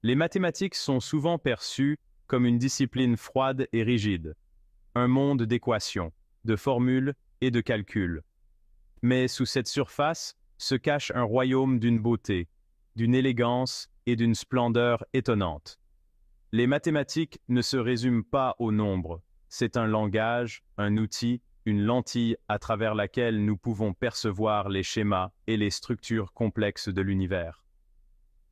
Les mathématiques sont souvent perçues comme une discipline froide et rigide, un monde d'équations, de formules et de calculs. Mais sous cette surface se cache un royaume d'une beauté, d'une élégance et d'une splendeur étonnantes. Les mathématiques ne se résument pas au nombre, c'est un langage, un outil, une lentille à travers laquelle nous pouvons percevoir les schémas et les structures complexes de l'univers.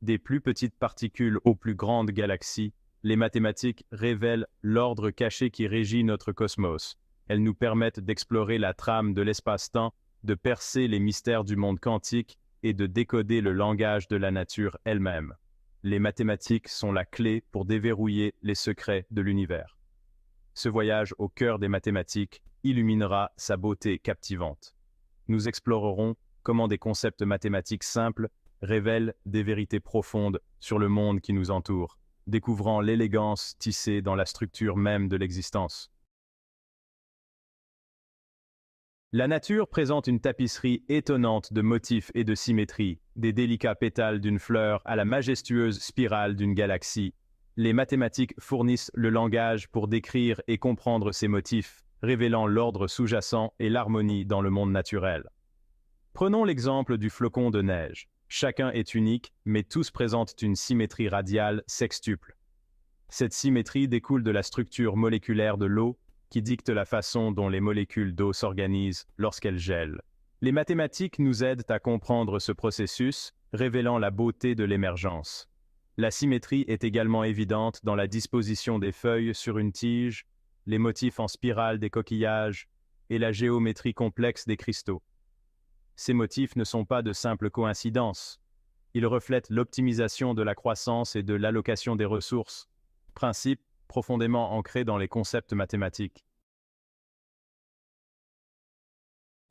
Des plus petites particules aux plus grandes galaxies, les mathématiques révèlent l'ordre caché qui régit notre cosmos. Elles nous permettent d'explorer la trame de l'espace-temps, de percer les mystères du monde quantique et de décoder le langage de la nature elle-même. Les mathématiques sont la clé pour déverrouiller les secrets de l'univers. Ce voyage au cœur des mathématiques illuminera sa beauté captivante. Nous explorerons comment des concepts mathématiques simples révèlent des vérités profondes sur le monde qui nous entoure, découvrant l'élégance tissée dans la structure même de l'existence. La nature présente une tapisserie étonnante de motifs et de symétries, des délicats pétales d'une fleur à la majestueuse spirale d'une galaxie. Les mathématiques fournissent le langage pour décrire et comprendre ces motifs, révélant l'ordre sous-jacent et l'harmonie dans le monde naturel. Prenons l'exemple du flocon de neige. Chacun est unique, mais tous présentent une symétrie radiale sextuple. Cette symétrie découle de la structure moléculaire de l'eau, qui dicte la façon dont les molécules d'eau s'organisent lorsqu'elles gèlent. Les mathématiques nous aident à comprendre ce processus, révélant la beauté de l'émergence. La symétrie est également évidente dans la disposition des feuilles sur une tige, les motifs en spirale des coquillages et la géométrie complexe des cristaux. Ces motifs ne sont pas de simples coïncidences. Ils reflètent l'optimisation de la croissance et de l'allocation des ressources, principes profondément ancrés dans les concepts mathématiques.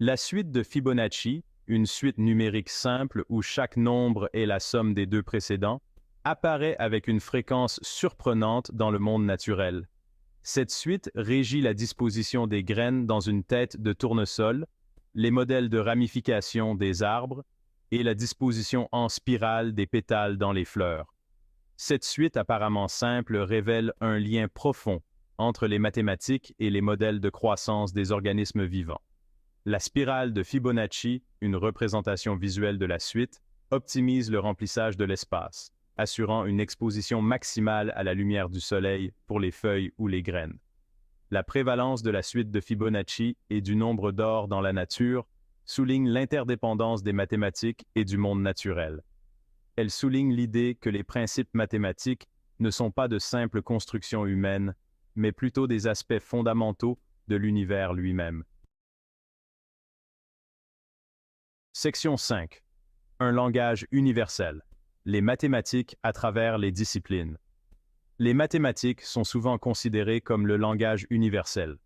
La suite de Fibonacci, une suite numérique simple où chaque nombre est la somme des deux précédents, apparaît avec une fréquence surprenante dans le monde naturel. Cette suite régit la disposition des graines dans une tête de tournesol, les modèles de ramification des arbres et la disposition en spirale des pétales dans les fleurs. Cette suite apparemment simple révèle un lien profond entre les mathématiques et les modèles de croissance des organismes vivants. La spirale de Fibonacci, une représentation visuelle de la suite, optimise le remplissage de l'espace, assurant une exposition maximale à la lumière du soleil pour les feuilles ou les graines. La prévalence de la suite de Fibonacci et du nombre d'or dans la nature souligne l'interdépendance des mathématiques et du monde naturel. Elle souligne l'idée que les principes mathématiques ne sont pas de simples constructions humaines, mais plutôt des aspects fondamentaux de l'univers lui-même. Section 5. Un langage universel. Les mathématiques à travers les disciplines. Les mathématiques sont souvent considérées comme le langage universel.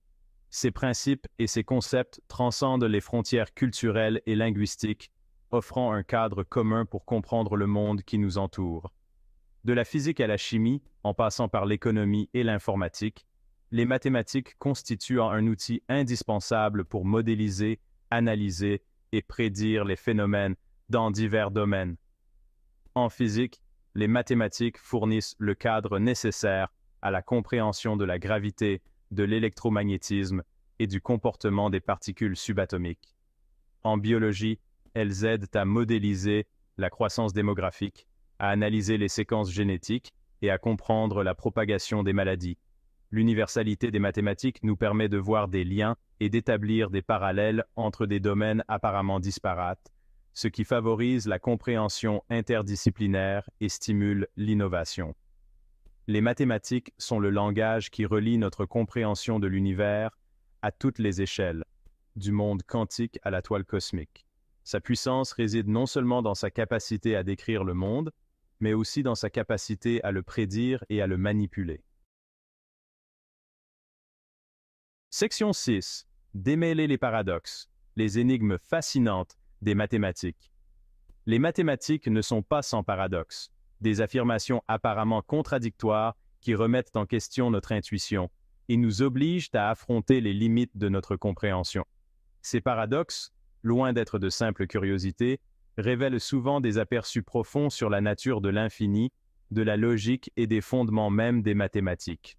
Ces principes et ces concepts transcendent les frontières culturelles et linguistiques, offrant un cadre commun pour comprendre le monde qui nous entoure. De la physique à la chimie, en passant par l'économie et l'informatique, les mathématiques constituent un outil indispensable pour modéliser, analyser et prédire les phénomènes dans divers domaines. En physique, les mathématiques fournissent le cadre nécessaire à la compréhension de la gravité, de l'électromagnétisme et du comportement des particules subatomiques. En biologie, elles aident à modéliser la croissance démographique, à analyser les séquences génétiques et à comprendre la propagation des maladies. L'universalité des mathématiques nous permet de voir des liens et d'établir des parallèles entre des domaines apparemment disparates, ce qui favorise la compréhension interdisciplinaire et stimule l'innovation. Les mathématiques sont le langage qui relie notre compréhension de l'univers à toutes les échelles, du monde quantique à la toile cosmique. Sa puissance réside non seulement dans sa capacité à décrire le monde, mais aussi dans sa capacité à le prédire et à le manipuler. Section 6. Démêler les paradoxes, les énigmes fascinantes des mathématiques. Les mathématiques ne sont pas sans paradoxes, des affirmations apparemment contradictoires qui remettent en question notre intuition et nous obligent à affronter les limites de notre compréhension. Ces paradoxes, loin d'être de simples curiosités, révèlent souvent des aperçus profonds sur la nature de l'infini, de la logique et des fondements même des mathématiques.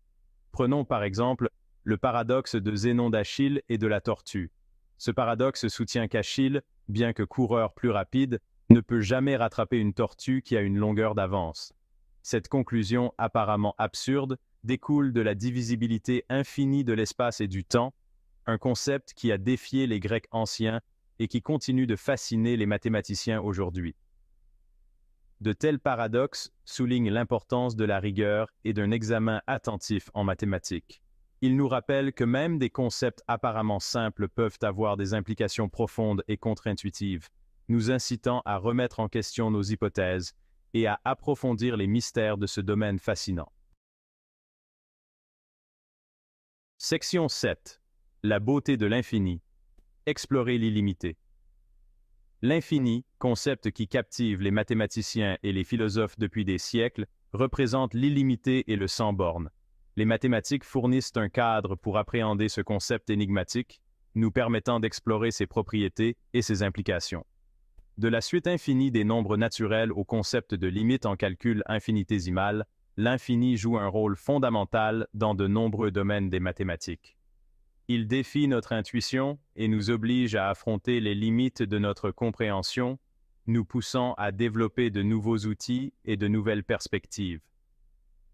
Prenons par exemple le paradoxe de Zénon d'Achille et de la tortue. Ce paradoxe soutient qu'Achille, bien que coureur plus rapide, ne peut jamais rattraper une tortue qui a une longueur d'avance. Cette conclusion apparemment absurde découle de la divisibilité infinie de l'espace et du temps, un concept qui a défié les Grecs anciens et qui continue de fasciner les mathématiciens aujourd'hui. De tels paradoxes soulignent l'importance de la rigueur et d'un examen attentif en mathématiques. Ils nous rappellent que même des concepts apparemment simples peuvent avoir des implications profondes et contre-intuitives, nous incitant à remettre en question nos hypothèses et à approfondir les mystères de ce domaine fascinant. Section 7. La beauté de l'infini. Explorer l'illimité. L'infini, concept qui captive les mathématiciens et les philosophes depuis des siècles, représente l'illimité et le sans bornes. Les mathématiques fournissent un cadre pour appréhender ce concept énigmatique, nous permettant d'explorer ses propriétés et ses implications. De la suite infinie des nombres naturels au concept de limite en calcul infinitésimal, l'infini joue un rôle fondamental dans de nombreux domaines des mathématiques. Il défie notre intuition et nous oblige à affronter les limites de notre compréhension, nous poussant à développer de nouveaux outils et de nouvelles perspectives.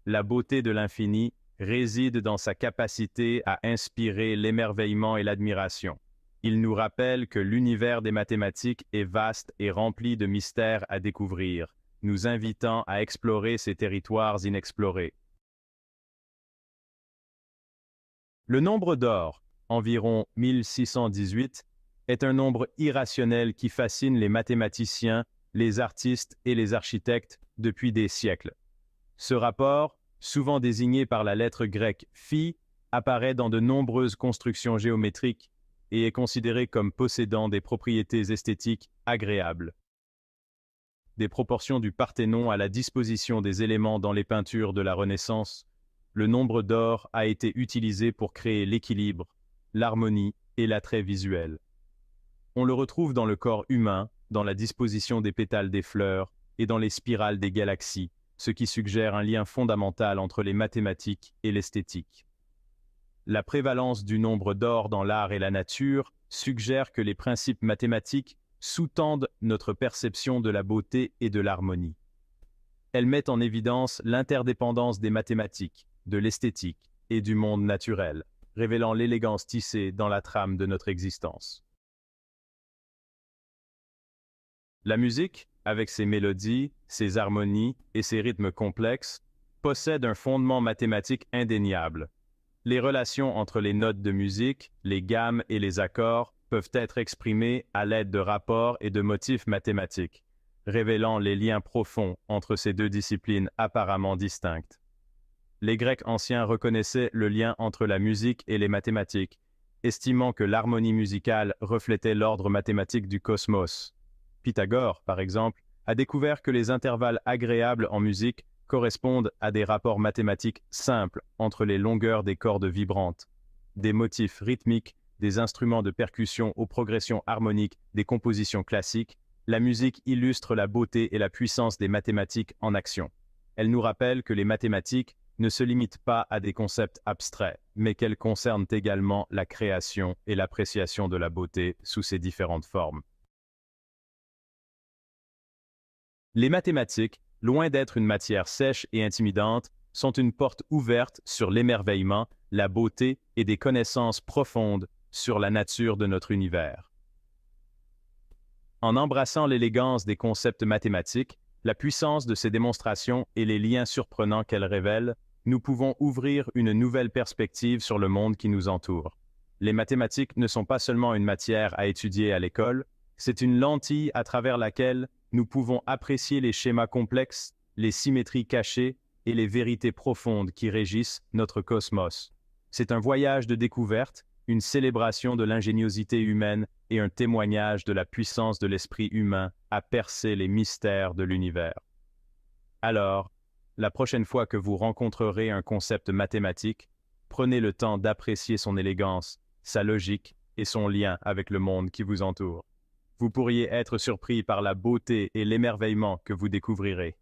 La beauté de l'infini réside dans sa capacité à inspirer l'émerveillement et l'admiration. Il nous rappelle que l'univers des mathématiques est vaste et rempli de mystères à découvrir, nous invitant à explorer ces territoires inexplorés. Le nombre d'or, environ 1618, est un nombre irrationnel qui fascine les mathématiciens, les artistes et les architectes depuis des siècles. Ce rapport, souvent désigné par la lettre grecque phi, apparaît dans de nombreuses constructions géométriques et est considéré comme possédant des propriétés esthétiques agréables. Des proportions du Parthénon à la disposition des éléments dans les peintures de la Renaissance, le nombre d'or a été utilisé pour créer l'équilibre, l'harmonie et l'attrait visuel. On le retrouve dans le corps humain, dans la disposition des pétales des fleurs et dans les spirales des galaxies, ce qui suggère un lien fondamental entre les mathématiques et l'esthétique. La prévalence du nombre d'or dans l'art et la nature suggère que les principes mathématiques sous-tendent notre perception de la beauté et de l'harmonie. Elles mettent en évidence l'interdépendance des mathématiques, de l'esthétique et du monde naturel, révélant l'élégance tissée dans la trame de notre existence. La musique, avec ses mélodies, ses harmonies et ses rythmes complexes, possède un fondement mathématique indéniable. Les relations entre les notes de musique, les gammes et les accords peuvent être exprimées à l'aide de rapports et de motifs mathématiques, révélant les liens profonds entre ces deux disciplines apparemment distinctes. Les Grecs anciens reconnaissaient le lien entre la musique et les mathématiques, estimant que l'harmonie musicale reflétait l'ordre mathématique du cosmos. Pythagore, par exemple, a découvert que les intervalles agréables en musique correspondent à des rapports mathématiques simples entre les longueurs des cordes vibrantes, des motifs rythmiques, des instruments de percussion aux progressions harmoniques des compositions classiques. La musique illustre la beauté et la puissance des mathématiques en action. Elle nous rappelle que les mathématiques ne se limitent pas à des concepts abstraits, mais qu'elles concernent également la création et l'appréciation de la beauté sous ses différentes formes. Les mathématiques, loin d'être une matière sèche et intimidante, sont une porte ouverte sur l'émerveillement, la beauté et des connaissances profondes sur la nature de notre univers. En embrassant l'élégance des concepts mathématiques, la puissance de ces démonstrations et les liens surprenants qu'elles révèlent, nous pouvons ouvrir une nouvelle perspective sur le monde qui nous entoure. Les mathématiques ne sont pas seulement une matière à étudier à l'école, c'est une lentille à travers laquelle nous pouvons apprécier les schémas complexes, les symétries cachées et les vérités profondes qui régissent notre cosmos. C'est un voyage de découverte, une célébration de l'ingéniosité humaine et un témoignage de la puissance de l'esprit humain à percer les mystères de l'univers. Alors, la prochaine fois que vous rencontrerez un concept mathématique, prenez le temps d'apprécier son élégance, sa logique et son lien avec le monde qui vous entoure. Vous pourriez être surpris par la beauté et l'émerveillement que vous découvrirez.